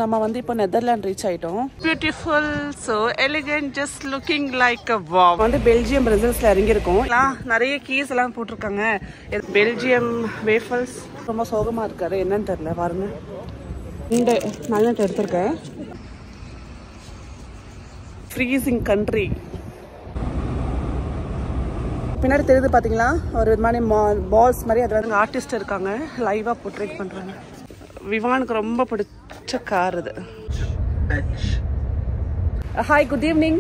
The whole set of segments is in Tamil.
நம்ம வந்து இப்போ நெதர்லாண்ட் ரீச் ஆயிட்டோம். Beautiful, so elegant, just looking like a wow. வந்து பெல்ஜியம் பிரசல்ஸ்ல இறங்கி இருக்கோம். நிறைய கீஸ் எல்லாம் போட்டிருக்காங்க. Belgium waffles. ரொம்ப சோகமா இருக்காரு, என்னன்னு தெரியல பாருங்க. இந்த நல்ல எடுத்திருக்கேன். Freezing country. பின்னாடி தெரியுது பாத்தீங்களா, ஒரு விதமான பால்ஸ் மாதிரி. அது வந்து ஆர்டிஸ்ட் இருக்காங்க, லைவா போர்ட்ரேட் பண்றாங்க. விவானுக்கு ரொம்ப பிடிச்ச கார் இது. Hi, good evening.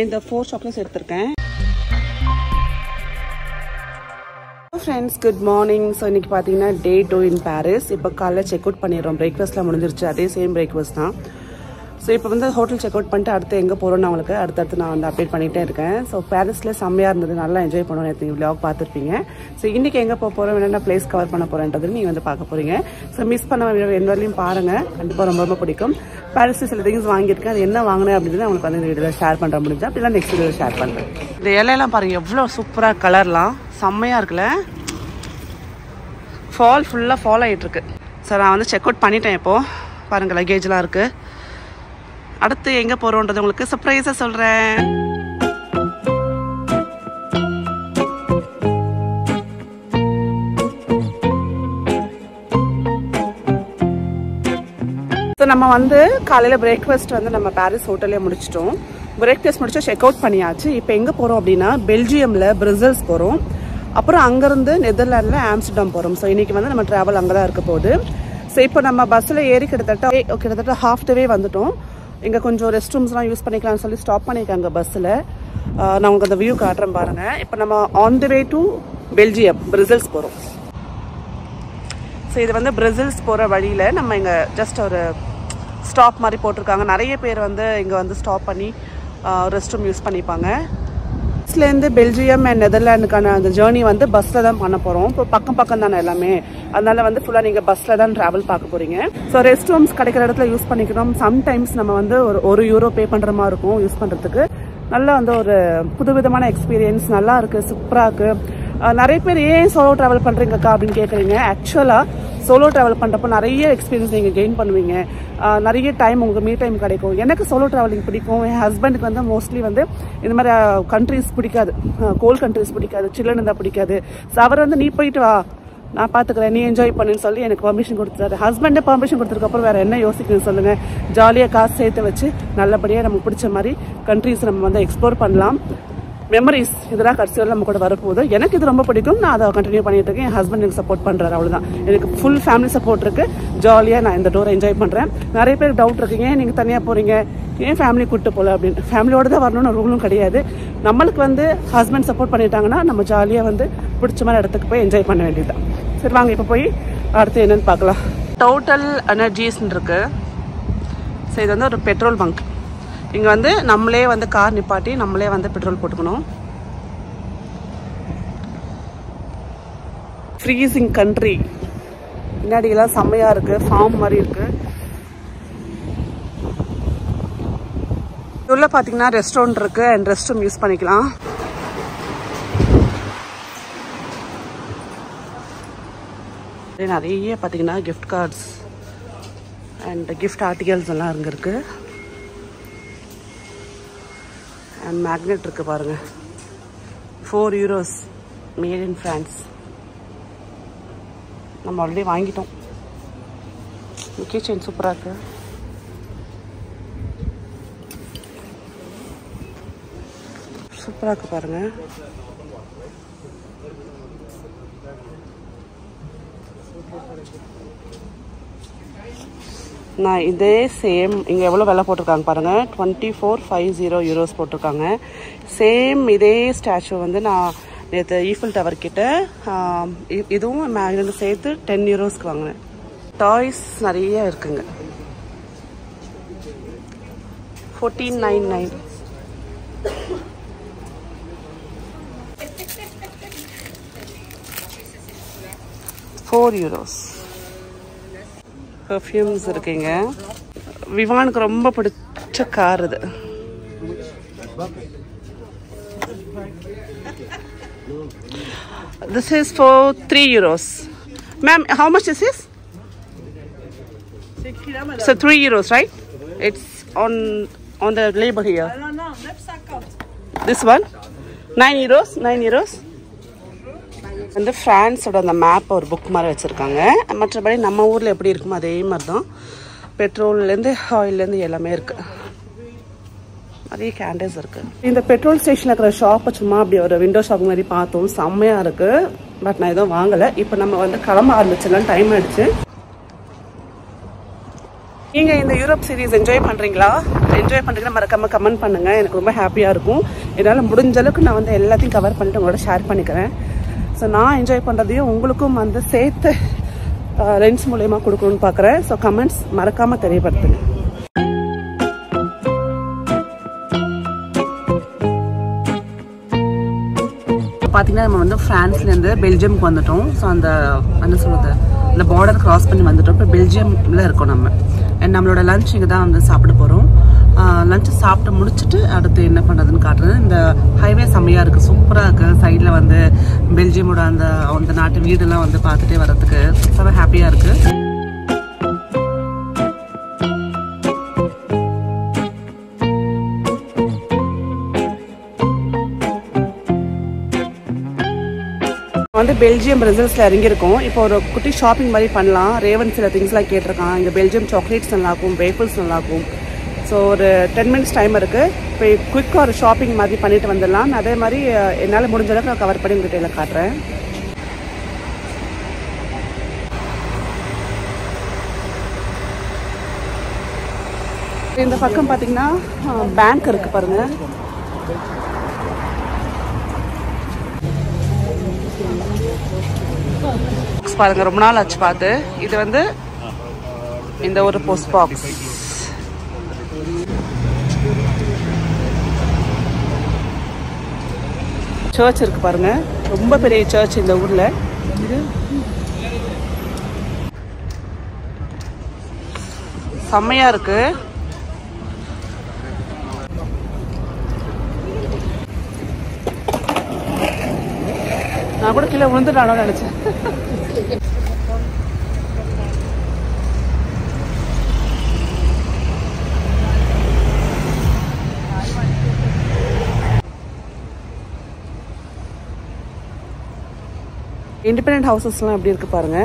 இந்த 4 சாக்லேட்ஸ் எடுத்திருக்கேன். Friends, good morning. ஸோ இன்னைக்கு பார்த்தீங்கன்னா டே 2 இன் பாரிஸ். இப்போ காலைல செக் அவுட் பண்ணிடுறோம். பிரேக்ஃபாஸ்ட்லாம் முடிஞ்சிருச்சு, அதே சேம் பிரேக்ஃபாஸ்ட் தான். ஸோ இப்போ வந்து ஹோட்டல் செக் அவுட் பண்ணிட்டு அடுத்து எங்கே போகிறோன்னு அவங்களுக்கு அடுத்தடுத்து நான் வந்து அப்டேட் பண்ணிகிட்டே இருக்கேன். ஸோ பாரிஸில் செம்மையாக இருந்தது, நல்லா என்ஜாய் பண்ணுவோம். நேற்று விளாக் பார்த்துருப்பீங்க. ஸோ இன்றைக்கி எங்கே போக போகிறோம், என்னென்ன பிளேஸ் கவர் பண்ண போகிறேன்றது நீங்கள் வந்து பார்க்க போகிறீங்க. ஸோ மிஸ் பண்ண என் வரலையும் பாருங்கள், கண்டிப்பாக ரொம்ப ரொம்ப பிடிக்கும். பாரிஸில் சில திங்ஸ் வாங்கியிருக்கேன், அது என்ன வாங்கினேன் அப்படின்னு அவங்களுக்கு வந்து இந்த வீடியோவில் ஷேர் பண்ணுற முடிஞ்சா அப்படிலாம் நெக்ஸ்ட் வீடியோவில் ஷேர் பண்ணுறேன். இந்த இலையெல்லாம் பாருங்கள், எவ்வளோ சூப்பராக கலர்லாம் செம்மையாக இருக்குல்ல. ஃபால் ஃபுல்லாக ஃபால் ஆகிட்டுருக்கு. ஸோ நான் வந்து செக் அவுட் பண்ணிட்டேன். இப்போது பாருங்கள், லக்கேஜ்லாம் இருக்குது. அடுத்து எங்கே போகிறோன்றது உங்களுக்கு சர்ப்ரைஸாக சொல்கிறேன். ஸோ நம்ம வந்து காலையில் பிரேக்ஃபாஸ்ட் வந்து நம்ம பாரிஸ் ஹோட்டல்லே முடிச்சிட்டோம். பிரேக்ஃபாஸ்ட் முடிச்சு செக் அவுட் பண்ணியாச்சு. இப்போ எங்கே போகிறோம் அப்படின்னா பெல்ஜியமில் பிரசல்ஸ் போகிறோம். அப்புறம் அங்கேருந்து நெதர்லாண்டில் ஆம்ஸ்டர்டாம் போகிறோம். ஸோ இன்றைக்கி வந்து நம்ம ட்ராவல் அங்கே தான் இருக்க போகுது. ஸோ இப்போ நம்ம பஸ்ஸில் ஏறி கிட்டத்தட்ட ஹாஃப் த வே வந்துட்டோம். இங்கே கொஞ்சம் ரெஸ்ட் ரூம்ஸ்லாம் யூஸ் பண்ணிக்கலாம்னு சொல்லி ஸ்டாப் பண்ணியிருக்காங்க பஸ்ஸில். நான் உங்களுக்கு அந்த வியூ காட்டுறேன் பாருங்கள். இப்போ நம்ம on the way to Belgium Brussels போகிறோம். ஸோ இது வந்து பிரசல்ஸ் போகிற வழியில் நம்ம இங்கே ஜஸ்ட் ஒரு ஸ்டாப் மாதிரி போட்டிருக்காங்க. நிறைய பேர் வந்து இங்கே வந்து ஸ்டாப் பண்ணி ரெஸ்ட் ரூம் யூஸ் பண்ணிப்பாங்க. பஸ்லேருந்து பெல்ஜியம் அண்ட் நெதர்லாண்டுக்கான அந்த ஜேர்னி வந்து பஸ்ஸில் தான் பண்ண போகிறோம். இப்போ பக்கம் தானே எல்லாமே, அதனால வந்து ஃபுல்லாக நீங்கள் பஸ்ஸில் தான் ட்ராவல் பார்க்க போகிறீங்க. ஸோ ரெஸ்ட் ரூம்ஸ் கிடைக்கிற இடத்துல யூஸ் பண்ணிக்கணும். சம்டைம்ஸ் நம்ம வந்து ஒரு €1 பே பண்ணுற மாதிரி இருக்கும் யூஸ் பண்ணுறதுக்கு. நல்லா வந்து ஒரு புதுவிதமான எக்ஸ்பீரியன்ஸ், நல்லா இருக்குது, சூப்பராக இருக்குது. நிறைய பேர் ஏன் சோலோ ட்ராவல் பண்ணுறீங்கக்கா அப்படின்னு கேட்குறீங்க. ஆக்சுவலாக சோலோ ட்ராவல் பண்ணுறப்போ நிறைய எக்ஸ்பீரியன்ஸ் நீங்கள் கெயின் பண்ணுவீங்க. நிறைய டைம் உங்களுக்கு மீ டைம் கிடைக்கும். எனக்கு சோலோ ட்ராவலிங் பிடிக்கும். என் ஹஸ்பண்டுக்கு வந்து மோஸ்ட்லி வந்து இந்த மாதிரி கண்ட்ரிஸ் பிடிக்காது, கோல்ட் கண்ட்ரிஸ் பிடிக்காது, சில்லுன்னு இருந்தால் பிடிக்காது. ஸோ அவர் வந்து நீ போயிட்டு வா, நான் பார்த்துக்கிறேன், நீ என்ஜாய் பண்ணுன்னு சொல்லி எனக்கு பர்மிஷன் கொடுத்துட்டாரு. ஹஸ்பண்டே பர்மிஷன் கொடுத்ததுக்கப்புறம் வேறு என்ன யோசிக்கணும்னு சொல்லுங்கள். ஜாலியாக காசு சேர்த்து வச்சு நல்லபடியாக நமக்கு பிடிச்ச மாதிரி கண்ட்ரிஸ் நம்ம வந்து எக்ஸ்ப்ளோர் பண்ணலாம். மெமரிஸ் இதெல்லாம் கடைசியில் நம்ம கூட வரப்போகுது. எனக்கு இது ரொம்ப பிடிக்கும். நான் அதை கண்டினியூ பண்ணிட்டு இருக்கேன். என் ஹஸ்பண்ட் எனக்கு சப்போர்ட் பண்ணுறாரு, அவ்வளோதான். எனக்கு ஃபுல் ஃபேமிலி சப்போர்ட் இருக்குது. ஜாலியாக நான் இந்த டூரை என்ஜாய் பண்ணுறேன். நிறைய பேர் டவுட் இருக்குங்க, நீங்கள் தனியாக போகிறீங்க, ஏன் ஃபேமிலி கூப்பிட்டு போகல அப்படின்னு. ஃபேமிலியோடு தான் வரணும்னு ரூலும் கிடையாது. நம்மளுக்கு வந்து ஹஸ்பண்ட் சப்போர்ட் பண்ணிட்டாங்கன்னா நம்ம ஜாலியாக வந்து பிடிச்ச மாதிரி இடத்துக்கு போய் என்ஜாய் பண்ண வேண்டியது தான். சரி வாங்க இப்போ போய் அடுத்து என்னென்னு பார்க்கலாம். டோட்டல் எனர்ஜிஸ்ன்னு இருக்குது. ஸோ இது வந்து ஒரு பெட்ரோல் பங்க். இங்கே வந்து நம்மளே வந்து கார் நிப்பாட்டி நம்மளே வந்து பெட்ரோல் போட்டுக்கணும். Freezing country. பின்னாடியெல்லாம் செம்மையாக இருக்குது, ஃபார்ம் மாதிரி இருக்குது. உள்ள பார்த்தீங்கன்னா ரெஸ்டாரண்ட் இருக்குது அண்ட் ரெஸ்ட் ரூம் யூஸ் பண்ணிக்கலாம். நிறைய பார்த்தீங்கன்னா gift cards and gift articles எல்லாம் இங்கே இருக்குது. அண்ட் மேக்னெட் இருக்குது பாருங்கள், €4 மேட் இன் ஃப்ரான்ஸ். நம்ம ஆல்ரெடி வாங்கிட்டோம். கிச்சன் சூப்பராக இருக்குது. சூப்பராக இருக்குது பாருங்கள். நான் இதே சேம் இங்கே எவ்வளோ விலை போட்டிருக்காங்க பாருங்கள், €2450 போட்டிருக்காங்க. சேம் இதே ஸ்டாச்சு வந்து நான் நேற்று ஈஃபில் டவர் கிட்ட இதுவும் ரெண்டு சேர்த்து €10 வாங்கினேன். டாய்ஸ் நிறைய இருக்குங்க. 1499. €4. பெர்ஃப்யூம்ஸ் இருக்குங்க. விவானுக்கு ரொம்ப பிடிச்ச கார் இது. This is for 3 euros. Ma'am, how much is this? So 3 euros, right? It's on the label here. No, let's account. This one? 9 euros? 9 euros? வந்து ஃப்ரான்ஸோட அந்த மேப் ஒரு புக் மாதிரி வச்சுருக்காங்க. மற்றபடி நம்ம ஊரில் எப்படி இருக்குமோ அதே மாதிரி தான். பெட்ரோல்லேருந்து ஆயிலேருந்து எல்லாமே இருக்குது. நிறைய கேண்டல்ஸ் இருக்குது. இந்த பெட்ரோல் ஸ்டேஷனில் இருக்கிற ஷாப்பை சும்மா அப்படி ஒரு விண்டோ ஷாப் மாதிரி பார்த்தோம். செம்மையாக இருக்குது. பட் நான் எதுவும் வாங்கலை. இப்போ நம்ம வந்து கிளம்ப ஆரம்பிச்சிடலாம். டைம் ஆகிடுச்சு. நீங்கள் இந்த யூரோப் சீரீஸ் என்ஜாய் பண்ணுறீங்களா? என்ஜாய் பண்ணுறீங்கன்னா மறக்காமல் கமெண்ட் பண்ணுங்கள். எனக்கு ரொம்ப ஹாப்பியாக இருக்கும். என்னால் முடிஞ்ச அளவுக்கு நான் வந்து எல்லாத்தையும் கவர் பண்ணிட்டு உங்களோட ஷேர் பண்ணிக்கிறேன். ஸோ நான் என்ஜாய் பண்ணுறதையும் உங்களுக்கும் வந்து சேர்த்து லென்ஸ் மூலயமா கொடுக்கணும்னு பார்க்குறேன். ஸோ கமெண்ட்ஸ் மறக்காமல் தெரியப்படுத்துங்க. பார்த்தீங்கன்னா நம்ம வந்து ஃப்ரான்ஸ்லேருந்து பெல்ஜியமுக்கு வந்துட்டோம். ஸோ அந்த என்ன சொல்கிறது, அந்த பார்டர் கிராஸ் பண்ணி வந்துட்டோம். இப்போ பெல்ஜியமில் இருக்கோம் நம்ம. அண்ட் நம்மளோட லஞ்ச் இங்கே தான் வந்து சாப்பிட போகிறோம். லஞ்சு சாப்பிட்டு முடிச்சுட்டு அடுத்து என்ன பண்ணுறதுன்னு காட்டுறது. இந்த ஹைவே செம்மையாக இருக்குது, சூப்பராக இருக்குது. சைடில் வந்து பெல்ஜியமோட அந்த நாட்டு வீடெல்லாம் வந்து பார்த்துட்டே வர்றதுக்கு ரொம்ப ஹாப்பியாக இருக்குது. வந்து பெல்ஜியம் பிரசல்ஸில் இறங்கியிருக்கோம். இப்போ ஒரு குட்டி ஷாப்பிங் மாதிரி பண்ணலாம். ரேவன் சில திங்ஸ்லாம் கேட்டிருக்கான். இங்கே பெல்ஜியம் சாக்லேட்ஸ் நல்லாயிருக்கும், வேஃபிள்ஸ் நல்லாயிருக்கும். ஸோ ஒரு 10 minutes டைம் இருக்குது. இப்போ குயிக்காக ஒரு ஷாப்பிங் மாதிரி பண்ணிட்டு வந்துடலாம். அதே மாதிரி என்னால் முடிஞ்ச அளவுக்கு நான் கவர் பண்ணி உங்கள்கிட்ட எல்லாம் காட்டுறேன். இந்த பக்கம் பார்த்தீங்கன்னா பேங்க் இருக்குது பாருங்கள். பாருங்க, ரொம்ப நாள் ஆச்சு பார்த்து. இது வந்து இந்த ஒரு போஸ்ட் பாக்ஸ். சர்ச் இருக்கு பாருங்க, ரொம்ப பெரிய சர்ச் இந்த ஊர்ல. இது செம்மையா இருக்கு. நான் கூட கீழே விழுந்துட்டானோ நினைச்சேன். இண்டிபெண்டன்ட் ஹவுசஸ்லாம் எப்படி இருக்கு பாருங்க.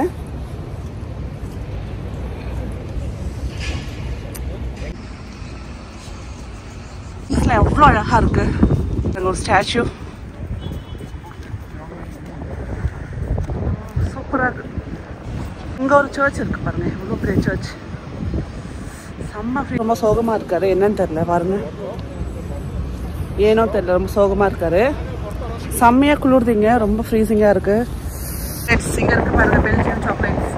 எவ்வளோ அழகா இருக்கு. ஒரு ஸ்டாச்சு சூப்பரா இருக்கு. இங்க ஒரு சர்ச் இருக்கு பாருங்க, எவ்வளோ பெரிய சர்ச். செம்ம ரொம்ப சோகமா இருக்காரு. என்னன்னு தெரியல பாருங்க, ஏனோ தெரியல, ரொம்ப சோகமா இருக்காரு. செம்மையா குளிர்திங்க, ரொம்ப ஃப்ரீசிங்கா இருக்கு. இங்க இருக்கு பாருங்க பெல்ஜியம் சாக்லேட்ஸ்.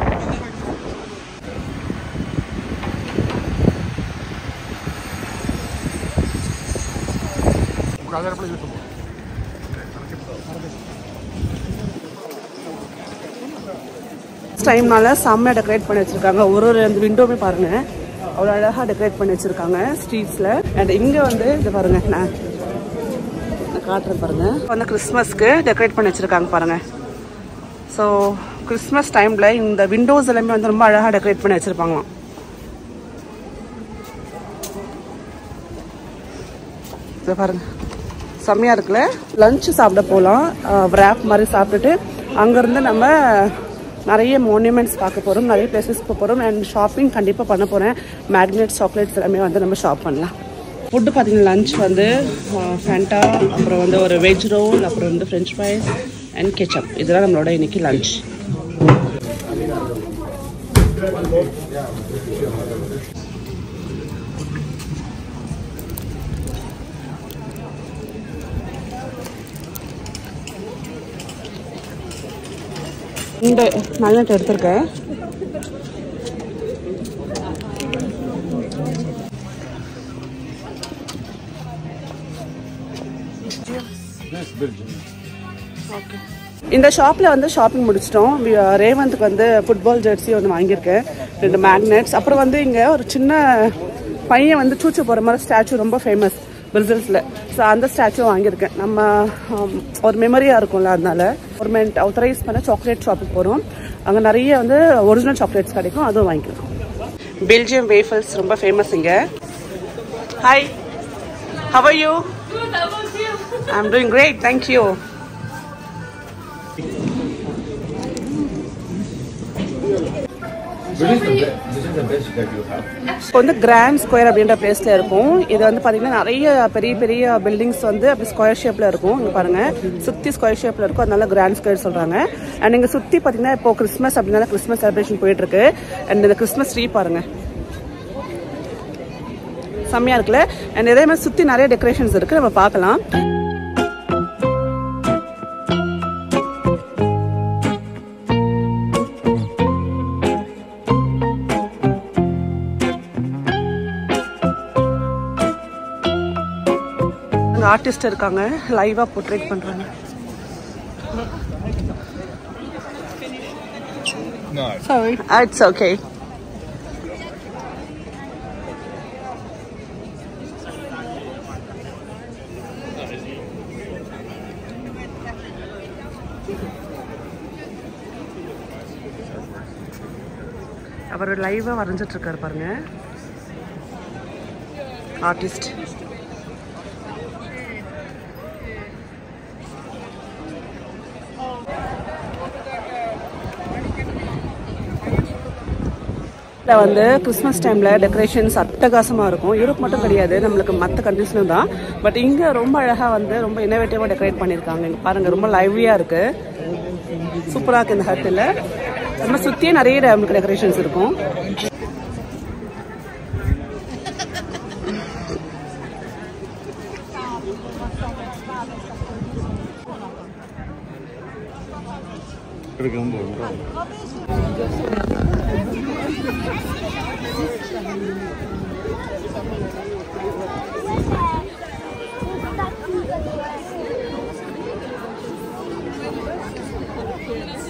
டைம்னால செம்மையா டெக்கரேட் பண்ணி வச்சிருக்காங்க. ஒரு அந்த விண்டோமே பாருங்க, அவ்வளோ அழகா டெக்கரேட் பண்ணி வச்சிருக்காங்க ஸ்ட்ரீட்ஸ்ல. அண்ட் இங்க வந்து இது பாருங்க, நான் காட்டுறேன் பாருங்க, வந்து கிறிஸ்மஸ்க்கு டெக்கரேட் பண்ணி வச்சிருக்காங்க பாருங்க. ஸோ கிறிஸ்மஸ் டைம்ல இந்த விண்டோஸ் எல்லாமே வந்து ரொம்ப அழகா டெக்கரேட் பண்ணி வச்சிருப்பாங்களாம். இதை பாருங்க, செம்மையா இருக்குல்ல. லஞ்ச் சாப்பிட போகலாம். ரேப் மாதிரி சாப்பிட்டுட்டு அங்கேருந்து நம்ம நிறைய மோனியூமெண்ட்ஸ் பார்க்க போகிறோம், நிறைய பிளேசஸ் போக போகிறோம். அண்ட் ஷாப்பிங் கண்டிப்பாக பண்ண போகிறேன். மேக்னெட் சாக்லேட்ஸ் எல்லாமே வந்து நம்ம ஷாப் பண்ணலாம். ஃபுட்டு பார்த்தீங்கன்னா லஞ்ச் வந்து ஃபேண்டா, அப்புறம் வந்து ஒரு வெஜ் ரோல், அப்புறம் வந்து ஃப்ரெஞ்ச் ஃப்ரைஸ் அண்ட் கெச்சப். இதெல்லாம் நம்மளோட இன்னைக்கு லஞ்ச். இந்த மேக்னெட் எடுத்திருக்கேன். இந்த ஷாப்பில் வந்து ஷாப்பிங் முடிச்சிட்டோம். ரேவந்துக்கு வந்து ஃபுட்பால் ஜெர்சி ஒன்று வாங்கியிருக்கேன், 2 மேக்னெட்ஸ். அப்புறம் வந்து இங்கே ஒரு சின்ன பையன் வந்து சூச்சு போகிற மாதிரி ஸ்டாச்சு ரொம்ப ஃபேமஸ். பிரசல்ஸில். ஸோ அந்த ஸ்டாச்சு வாங்கியிருக்கேன். நம்ம ஒரு மெமரியாக இருக்கும்ல, அதனால கவர்மெண்ட் ஆத்தரைஸ் பண்ண சாக்லேட் ஷாப்புக்கு போகிறோம். அங்கே நிறைய வந்து ஒரிஜினல் சாக்லேட்ஸ் கிடைக்கும், அதுவும் வாங்கிக்கலாம். பெல்ஜியம் வேஃபல்ஸ் ரொம்ப ஃபேமஸ் இங்கே. Hi, how are you? Good, how about you? I'm doing great, thank you. This is the best that you have. இப்போ வந்து கிராண்ட் ஸ்கொயர் அப்படின்ற பிளேஸ்ல இருக்கும். இது வந்து பார்த்தீங்கன்னா நிறைய பெரிய பெரிய பில்டிங்ஸ் வந்து அப்படி ஸ்கொயர் ஷேப்ல இருக்கும். இங்கே பாருங்க, சுற்றி ஸ்கொயர் ஷேப்ல இருக்கும், அதனால கிராண்ட் ஸ்கொயர் சொல்றாங்க. அண்ட் இங்கே சுற்றி பார்த்தீங்கன்னா இப்போ கிறிஸ்மஸ் அப்படின்னா கிறிஸ்மஸ் செலிப்ரேஷன் போயிட்டு இருக்கு. அண்ட் இந்த கிறிஸ்மஸ் ட்ரீ பாருங்க, செம்மையா இருக்குல்ல. அண்ட் இதே மாதிரி சுற்றி நிறைய டெக்கரேஷன்ஸ் இருக்கு, நம்ம பார்க்கலாம். ஆர்டிஸ்ட் இருக்காங்க, லைவா போர்ட்ரேட் பண்றாங்க. No. Sorry. It's okay. அவர் லைவா வரைஞ்சிட்டு இருக்காரு பாருங்க, ஆர்டிஸ்ட். வந்து கிறிஸ்மஸ் டைம்ல டெக்கரேஷன்ஸ் அட்டகாசமா இருக்கும். யூரோப் மட்டும் கிடையாது, நம்மளுக்கு மற்ற கண்ட்ரீஸ்லும் தான். பட் இங்க ரொம்ப அழகா வந்து ரொம்ப இன்னோவேட்டிவா டெக்கரேட் பண்ணிருக்காங்க. இங்க பாருங்க, ரொம்ப லைவ்லியா இருக்கு, சூப்பரா இருக்கு. இந்த ஹட்டில் நம்ம சுத்தியே நிறைய நம்மளுக்கு டெக்கரேஷன்ஸ் இருக்கும்.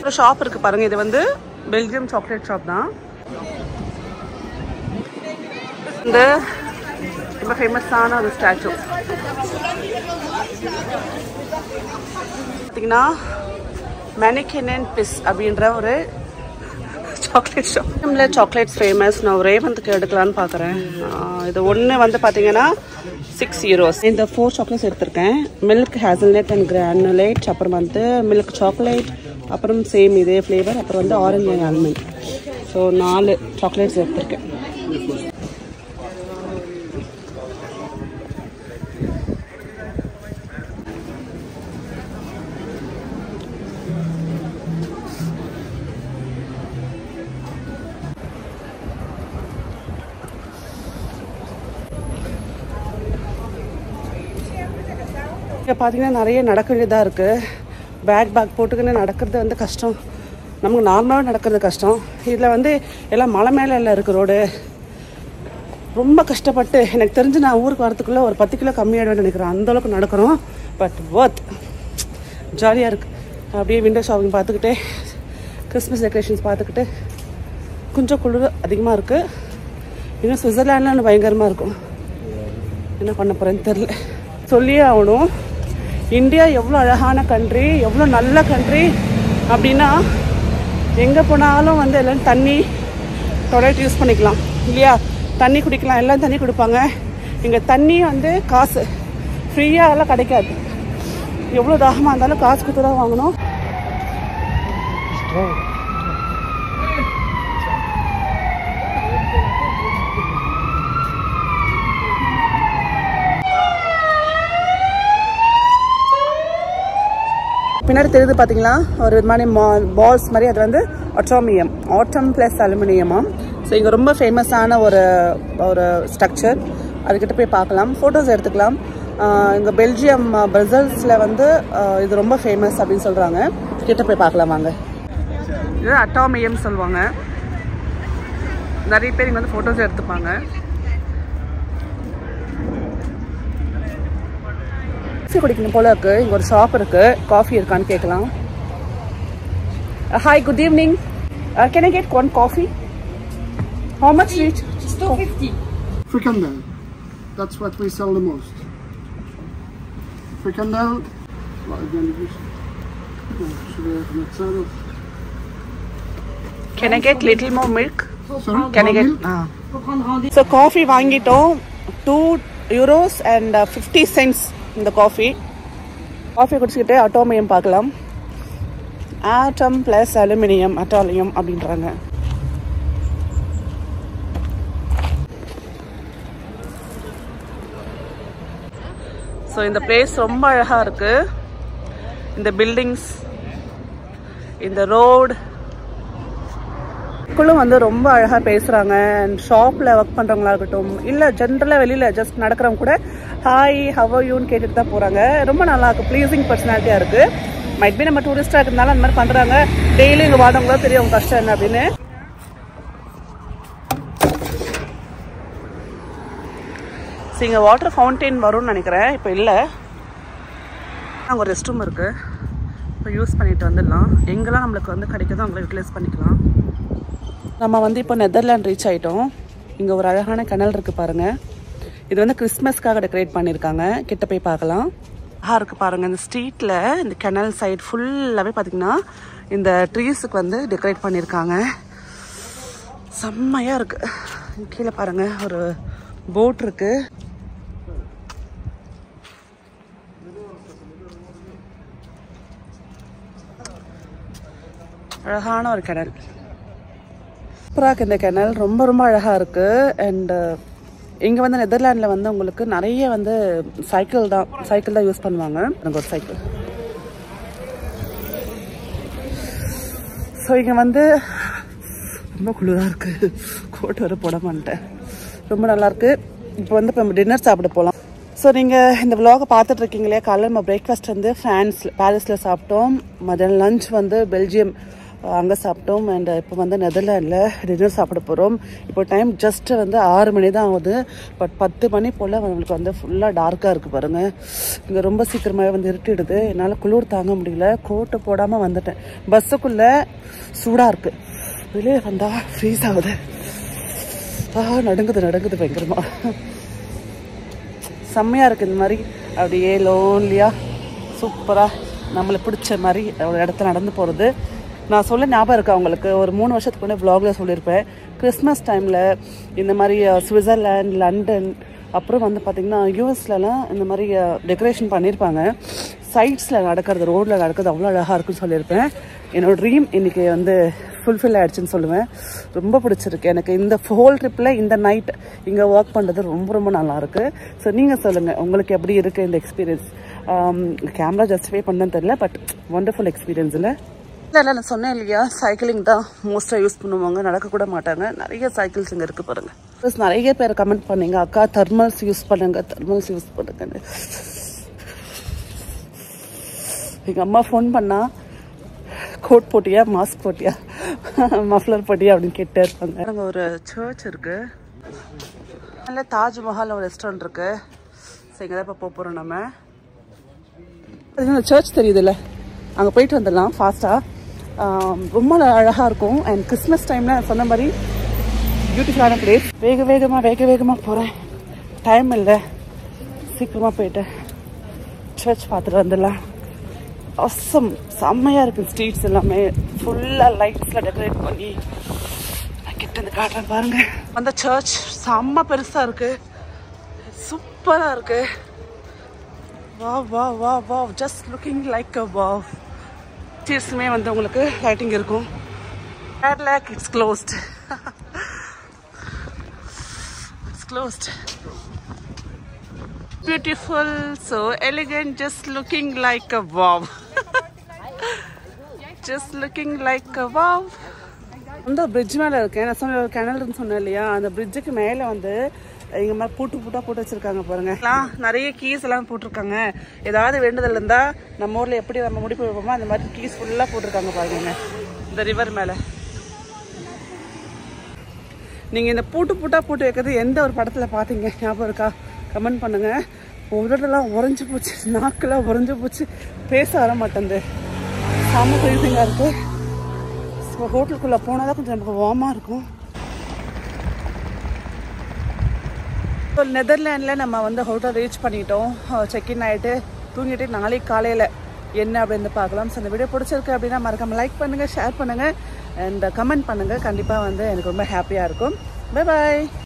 ஒரு ஷாப் இருக்கு பாருங்க, இது வந்து பெல்ஜியம் சாக்லேட் ஷாப் தான். இந்த ரொம்ப ஃபேமஸான ஒரு ஸ்டாச்சு பார்த்தீங்கன்னா மேனிகன் அண்ட் பிஸ் அப்படின்ற ஒரு சாக்லேட் ஷாப். Chocolates famous. நான் ஒரு ரேவந்துக்கு எடுக்கலான்னு பார்க்குறேன். இது ஒன்று வந்து பார்த்தீங்கன்னா €6. இந்த 4 சாக்லேட்ஸ் எடுத்திருக்கேன். மில்க் ஹேசல்நட் அண்ட் கிரானுலேட், அப்புறம் வந்து மில்க் சாக்லேட், அப்புறம் சேம் இதே ஃப்ளேவர், அப்புறம் வந்து orange and almond. So 4 chocolates எடுத்திருக்கேன். இங்கே பார்த்தீங்கன்னா நிறைய நடக்க வேண்டியதாக இருக்குது. பேக் போட்டுக்கின்னு நடக்கிறது வந்து கஷ்டம். நமக்கு நார்மலாக நடக்கிறது கஷ்டம். இதில் வந்து எல்லாம் மலை மேலே எல்லாம் இருக்குது ரோடு. ரொம்ப கஷ்டப்பட்டு எனக்கு தெரிஞ்சு நான் ஊருக்கு வரத்துக்குள்ளே ஒரு 10 கிலோ கம்மியாகிடுவேன்னு நினைக்கிறேன். அந்தளவுக்கு நடக்கிறோம். பட் ஒர்த், ஜாலியாக இருக்குது. அப்படியே விண்டோ ஷாப்பிங் பார்த்துக்கிட்டே கிறிஸ்மஸ் டெக்கரேஷன்ஸ் பார்த்துக்கிட்டு கொஞ்சம் குளிர் அதிகமாக இருக்குது. இன்னும் சுவிட்சர்லாண்டில் பயங்கரமாக இருக்கும். என்ன பண்ண போகிறேன்னு தெரில. சொல்லியே ஆகணும், இந்தியா எவ்வளோ அழகான கண்ட்ரி, எவ்வளோ நல்ல கண்ட்ரி அப்படின்னா எங்கே போனாலும் வந்து எல்லாம் தண்ணி டாய்லெட் யூஸ் பண்ணிக்கலாம் இல்லையா, தண்ணி குடிக்கலாம், எல்லாம் தண்ணி கொடுப்பாங்க. இங்கே தண்ணி வந்து காசு, ஃப்ரீயாக எல்லாம் கிடைக்காது. எவ்வளோ தாகமாக இருந்தாலும் காசு கொடுத்து தான் வாங்கணும். பின்னாடி தெரியுது பார்த்தீங்களா, ஒரு மாதிரி பால்ஸ் மாதிரி. அது வந்து ஆட்டம் ப்ளஸ் அலுமினியமாம். ஸோ இங்கே ரொம்ப ஃபேமஸான ஒரு ஸ்ட்ரக்சர். அதுக்கிட்ட போய் பார்க்கலாம், ஃபோட்டோஸ் எடுத்துக்கலாம். இங்கே பெல்ஜியம் பிரசல்ஸில் வந்து இது ரொம்ப ஃபேமஸ் அப்படின்னு சொல்கிறாங்க. கிட்ட போய் பார்க்கலாம் வாங்க. இது அட்டாமியம் சொல்லுவாங்க. நிறைய பேர் இங்கே வந்து ஃபோட்டோஸ் எடுத்துப்பாங்க. காஃபி குடிக்கணும் போல இருக்கு. இங்கே ஒரு ஷாப் இருக்கு, காஃபி இருக்கான்னு கேட்கலாம். Hi, good evening. Can I get 1 coffee? How much each? $2.50. Frikandel. That's what we sell the most. frikandel. Can I get little more milk? Sorry, Can I get? So coffee வாங்கிட்டோம் 2 euros and 50 cents இந்த காஃபி குடிச்சிக்கிட்டு அட்டோமியம் பார்க்கலாம். ஆட்டம் ப்ளஸ் அலுமினியம் அட்டாலியம் அப்படின்றாங்க. ஸோ இந்த பிளேஸ் ரொம்ப அழகாக இருக்கு. இந்த பில்டிங்ஸ், இந்த ரோடு வந்து ரொம்ப அழகாக பேசுகிறாங்க. அண்ட் ஷாப்பில் ஒர்க் பண்ணுறவங்களா இருக்கட்டும், இல்லை ஜென்ரலாக வெளியில் ஜஸ்ட் நடக்கிறவங்க கூட ஹாய் ஹவ் ஆர் யூன்னு கேட்டுட்டு தான் போகிறாங்க. ரொம்ப நல்லா இருக்குது, ப்ளீஸிங் பர்சனாலிட்டியாக இருக்குது. மைட் பி நம்ம டூரிஸ்டாக இருந்தாலும் அந்த மாதிரி பண்ணுறாங்க. டெய்லி இங்கே வாடவங்களா தெரியும் அவங்க கஷ்டம் என்ன அப்படின்னு. ஸோ இங்கே வாட்டர் ஃபவுண்டெயின் வரும்னு நினைக்கிறேன், இப்போ இல்லை. அங்கே ஒரு ரெஸ்ட் ரூம் இருக்குது, இப்போ யூஸ் பண்ணிட்டு வந்துடலாம். எங்கெல்லாம் நம்மளுக்கு வந்து கிடைக்குதோ அவங்கள யூட்டிலைஸ் பண்ணிக்கலாம். நம்ம வந்து இப்போ நெதர்லாண்ட் ரீச் ஆகிட்டோம். இங்கே ஒரு அழகான கனல் இருக்குது பாருங்கள். இது வந்து கிறிஸ்மஸ்க்காக டெக்கரேட் பண்ணியிருக்காங்க. கிட்ட போய் பார்க்கலாம். அழகாக இருக்குது பாருங்கள். இந்த ஸ்ட்ரீட்டில் இந்த கனல் சைட் ஃபுல்லாகவே பார்த்திங்கன்னா இந்த ட்ரீஸுக்கு வந்து டெக்கரேட் பண்ணியிருக்காங்க. செம்மையாக இருக்குது. கீழே பாருங்கள் ஒரு போட் இருக்குது. அழகான ஒரு கனல். சூப்பராக இந்த கெனல் ரொம்ப ரொம்ப அழகாக இருக்குது. அண்டு இங்கே வந்து நெதர்லாண்டில் வந்து உங்களுக்கு நிறைய வந்து சைக்கிள் தான் யூஸ் பண்ணுவாங்க. எனக்கு ஒரு சைக்கிள். ஸோ இங்கே வந்து ரொம்ப குளிராக இருக்குது, கோட் வர போட மாட்டேன். ரொம்ப நல்லாயிருக்கு. இப்போ வந்து இப்போ நம்ம டின்னர் சாப்பிட போகலாம். ஸோ நீங்கள் இந்த விலாகை பார்த்துட்டு இருக்கீங்களே, காலையில் நம்ம பிரேக்ஃபாஸ்ட் வந்து பாரிஸில் சாப்பிட்டோம். மதியம் லஞ்ச் வந்து பெல்ஜியம் அங்கே சாப்பிட்டோம். அண்ட் இப்போ வந்து நெதர்லாண்டில் டின்னர் சாப்பிட போகிறோம். இப்போ டைம் ஜஸ்ட்டு வந்து 6 மணி தான் ஆகுது. பட் 10 மணி போல் நம்மளுக்கு வந்து ஃபுல்லாக டார்க்காக இருக்குது பாருங்கள். இங்கே ரொம்ப சீக்கிரமாகவே வந்து இருட்டிடுது. என்னால் குளிர் தாங்க முடியல, கோட்டை போடாமல் வந்துட்டேன். பஸ்ஸுக்குள்ளே சூடாக இருக்குது, வெளியே வந்தால் ஃப்ரீஸ் ஆகுது. நடுங்குது பயங்கரமாக. செம்மையாக இருக்குது இந்த மாதிரி அப்படியே லோன்லியாக சூப்பராக நம்மளை பிடிச்ச மாதிரி ஒரு இடத்துல நடந்து போகிறது. நான் சொல்ல ஞாபகம் இருக்கேன் அவங்களுக்கு, ஒரு 3 வருஷத்துக்கு முன்னே வ்ளாகில் சொல்லியிருப்பேன். கிறிஸ்மஸ் டைமில் இந்த மாதிரி சுவிட்சர்லாண்ட், லண்டன், அப்புறம் வந்து பார்த்திங்கன்னா யூஎஸ்லலாம் இந்த மாதிரி டெக்கரேஷன் பண்ணியிருப்பாங்க. சைட்ஸில் நடக்கிறது, ரோடில் நடக்கிறது அவ்வளோ அழகாக இருக்குன்னு சொல்லியிருப்பேன். என்னோடய ட்ரீம் இன்றைக்கி வந்து ஃபுல்ஃபில் ஆகிடுச்சின்னு சொல்லுவேன். ரொம்ப பிடிச்சிருக்கு எனக்கு. இந்த ஹோல் ட்ரிப்பில் இந்த நைட் இங்கே ஒர்க் பண்ணுறது ரொம்ப ரொம்ப நல்லாயிருக்கு. ஸோ நீங்கள் சொல்லுங்கள், உங்களுக்கு எப்படி இருக்குது இந்த எக்ஸ்பீரியன்ஸ்? கேமரா ஜஸ்டிஃபை பண்ணன்னு தெரியல, பட் ஒண்டர்ஃபுல் எக்ஸ்பீரியன்ஸ். இல்லை நான் சொன்னேன் இல்லையா, சைக்கிளிங் தான் மோஸ்ட்டாக யூஸ் பண்ணுவாங்க, நடக்கக்கூட மாட்டாங்க. நிறைய சைக்கிள்ஸ் இங்கே இருக்குது பாருங்கள். ப்ளஸ் நிறைய பேர் கமெண்ட் பண்ணீங்க, அக்கா தெர்மல்ஸ் யூஸ் பண்ணுங்கன்னு. எங்கள் அம்மா ஃபோன் பண்ணால் கோட் போட்டியா, மாஸ்க் போட்டியா, மஃப்ளர் போட்டியா அப்படின்னு கேட்டே இருப்பாங்க. அங்கே ஒரு சர்ச் இருக்குது, அதில் தாஜ்மஹால் ஒரு ரெஸ்டாரண்ட் இருக்குது. ஸோ இங்கே தான் இப்போ போகிறோம் நம்ம. அது சர்ச் தெரியுதுல்ல, அங்கே போயிட்டு வந்துடலாம் ஃபாஸ்ட்டாக. ரொம்ப அழகாக இருக்கும். அண்ட் கிறிஸ்மஸ் டைமில் சொன்ன மாதிரி பியூட்டிஃபுல்லான பிளேஸ். வேகமாக போகிறேன், டைம் இல்லை, சீக்கிரமாக போயிட்டு சர்ச் பார்த்துட்டு வந்துடலாம். அவசம் செம்மையாக இருக்குது. ஸ்ட்ரீட்ஸ் எல்லாமே ஃபுல்லாக லைட்ஸில் டெக்கரேட் பண்ணி கிட்ட இருந்து காட்டுறேன் பாருங்கள். அந்த சர்ச் செம்ம பெருசாக இருக்குது, சூப்பராக இருக்குது. Wow just looking like a wow. சீர்ஸுமே வந்து உங்களுக்கு லைட்டிங் இருக்கும். பேட் lake, it's closed. Beautiful, so elegant, just looking like a wow. அந்த பிரிட்ஜ் மேலே இருக்கேன். நான் சொன்ன கிணல்னு சொன்னேன் இல்லையா, அந்த பிரிட்ஜுக்கு மேலே வந்து இங்கே மாதிரி போட்டு வச்சுருக்காங்க பாருங்க. நிறைய கீஸ் எல்லாம் போட்டிருக்காங்க. ஏதாவது வேண்டுதல் இருந்தால் நம்ம ஊரில் எப்படி நம்ம முடிப்பு வைப்போமோ அந்த மாதிரி கீஸ் ஃபுல்லாக போட்டிருக்காங்க பாருங்க இந்த ரிவர் மேலே. நீங்கள் இந்த போட்டு வைக்கிறது எந்த ஒரு படத்தில் பார்த்தீங்க, ஞாபகம் இருக்கா? கமெண்ட் பண்ணுங்கள். உதடெல்லாம் உறைஞ்சி போச்சு, நாக்கெல்லாம் உறைஞ்சி போச்சு, பேச வர மாட்டேங்குது. செம்ம ஃப்ரீசிங்காக இருக்குது. ஸோ ஹோட்டலுக்குள்ளே போனால் தான் கொஞ்சம் நமக்கு வார்மாக இருக்கும். ஸோ நெதர்லாண்டில் நம்ம வந்து ஹோட்டல் ரீச் பண்ணிட்டோம். செக்இன் ஆகிட்டு தூங்கிட்டு நாளைக்கு காலையில் என்ன அப்படின்னு பார்க்கலாம். ஸோ இந்த வீடியோ பிடிச்சிருக்கு அப்படின்னா மறக்காமல் லைக் பண்ணுங்கள், ஷேர் பண்ணுங்கள் அண்ட் கமெண்ட் பண்ணுங்கள். கண்டிப்பாக வந்து எனக்கு ரொம்ப ஹாப்பியாக இருக்கும். Bye bye.